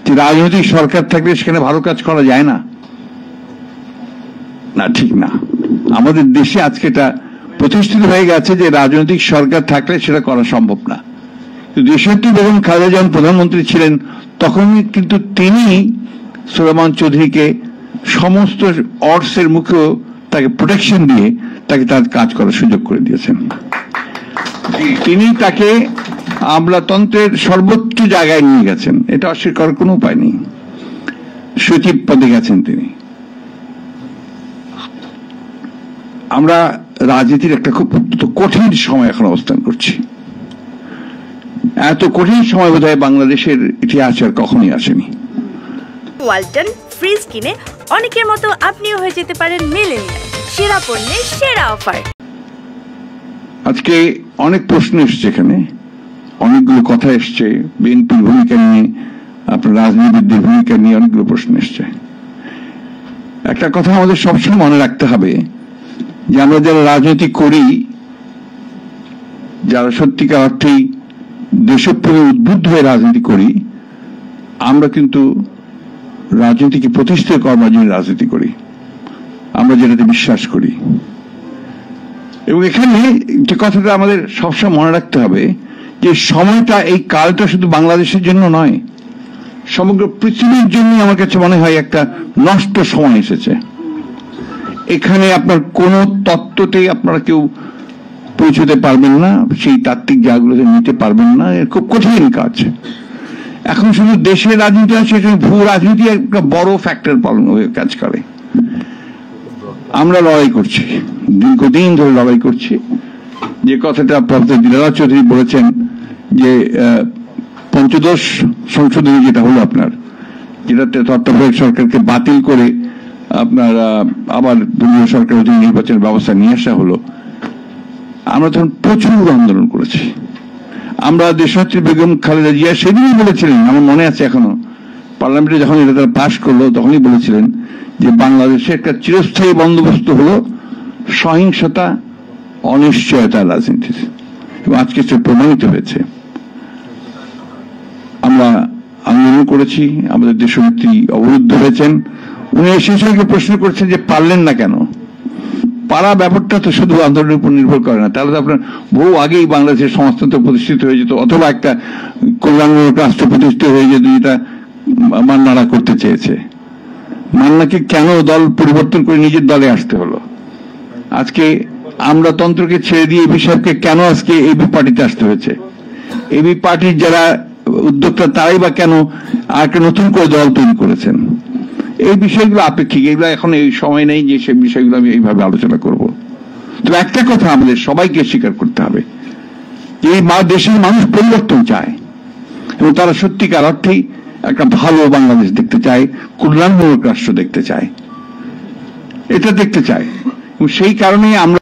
যে রাজনৈতিক সরকার থাকলে সেখানে ভালো কাজ করা যায় না, না ঠিক না। আমাদের দেশে আজকে এটা প্রতিষ্ঠিত হয়ে গেছে যে রাজনৈতিক সরকার থাকলে সেটা করা সম্ভব না। দেশনেত্রী বেগম খালেদা যখন প্রধানমন্ত্রী ছিলেন তখন কিন্তু তিনি সুলেমান চৌধুরীকে সমস্ত অর্ডসের মুখেও তাকে প্রোটেকশন দিয়ে তাকে তার কাজ করার সুযোগ করে দিয়েছেন। তিনি তাকে আমলাতন্ত্রের সর্বোচ্চ জায়গায় নিয়ে গেছেন, এটা অস্বীকার করার কোনো উপায় নেই। সচিব পদে গেছেন তিনি। আমরা রাজনীতির একটা খুব কঠিন সময় এখন অবস্থান করছি। এত কঠিন সময় বোধহয় বাংলাদেশের ইতিহাসে আর কখনোই আসেনি। ওয়ালটন ফ্রিজ কিনে অনেকের মতো আপনিও হয়ে যেতে পারেন মিলেনিয়াল, সেরা পণ্যের সেরা অফার। আজকে অনেক প্রশ্ন এসছে, এখানে অনেকগুলো কথা এসছে, বিএনপির ভূমিকা নিয়ে, আপনার রাজনীতিবিদদের ভূমিকা নিয়ে অনেকগুলো প্রশ্ন এসছে। একটা কথা আমাদের সবসময় মনে রাখতে হবে যে আমরা যারা রাজনীতি করি, যারা সত্যিকার অর্থেই দেশপ্রেমে উদ্বুদ্ধ হয়ে রাজনীতি করি, আমরা কিন্তু রাজনীতিকে প্রতিষ্ঠিত করার জন্য রাজনীতি করি, আমরা যেটাতে বিশ্বাস করি। এবং এখানে যে কথাটা আমাদের সবসময় মনে রাখতে হবে যে সময়টা, এই কালটা শুধু বাংলাদেশের জন্য নয়, সমগ্র পৃথিবীর জন্য আমার কাছে মনে হয় একটা নষ্ট সময় এসেছে। এখানে আপনার কোন তত্ত্বতেই আপনারা কেউ পৌঁছতে পারবেন না, সেই তাত্ত্বিক জায়গাগুলোতে নিতে পারবেন না, এর খুব কঠিন কাজ। এখন শুধু দেশের রাজনীতি আছে, ভূ রাজনীতি একটা বড় ফ্যাক্টর পালন হয়ে কাজ করে। আমরা লড়াই করছি, দীর্ঘদিন ধরে লড়াই করছি। যে কথাটা প্রফেসর দিলারা চৌধুরী বলেছেন যে পঞ্চদশ সংশোধনী যেটা হলো আপনার, যেটাতে তত্ত্বাবধায়ক সরকারকে বাতিল করে আপনার আবার দলীয় সরকারের অধীনে নির্বাচনের ব্যবস্থা নিয়ে আসা হলো, আমরা তখন প্রচুর আন্দোলন করেছি। আমরা দেশনেত্রী বেগম খালেদা জিয়া সেদিনই বলেছিলেন, আমার মনে আছে এখনো, পার্লামেন্টে যখন এটা তারা পাশ করলো তখনই বলেছিলেন যে বাংলাদেশে একটা চিরস্থায়ী বন্দোবস্ত হলো সহিংসতা, অনিশ্চয়তার রাজনীতির, এবং আজকে সে প্রমাণিত হয়েছে। আমরা আন্দোলন করেছি, আমাদের দেশনেত্রী অবরুদ্ধ হয়েছেন। উনি সেই সঙ্গে প্রশ্ন করছেন যে পারলেন না কেন। পারা ব্যাপারটা তো শুধু আন্দোলনের উপর নির্ভর করে না, তাহলে তো আপনার বহু আগেই বাংলাদেশের সমাজতন্ত্র প্রতিষ্ঠিত হয়ে যেত, অথবা একটা কল্যাণমূলক রাষ্ট্র প্রতিষ্ঠিত হয়ে যেত, যেটা মান্নারা করতে চেয়েছে। মান্নাকে কেন দল পরিবর্তন করে নিজের দলে আসতে হলো? আজকে আমলাতন্ত্রকে ছেড়ে দিয়ে এবি সাহেবকে কেন আজকে এবি পার্টিতে আসতে হয়েছে? এবি পার্টির যারা উদ্যোক্তা তারাই বা কেন আর একটা নতুন করে দল তৈরি করেছেন? এই বিষয়গুলো আপেক্ষিক, এগুলো এখন এই সময় নেই যে সেই বিষয়গুলো আমি এইভাবে আলোচনা করব। তবে একটা কথা আমাদের সবাইকে স্বীকার করতে হবে, যে এই দেশের মানুষ পরিবর্তন চায়, এবং তারা সত্যিকার অর্থেই একটা ভালো বাংলাদেশ দেখতে চায়, কল্যাণমূলক রাষ্ট্র দেখতে চায়, এটা দেখতে চায়। এবং সেই কারণেই আমরা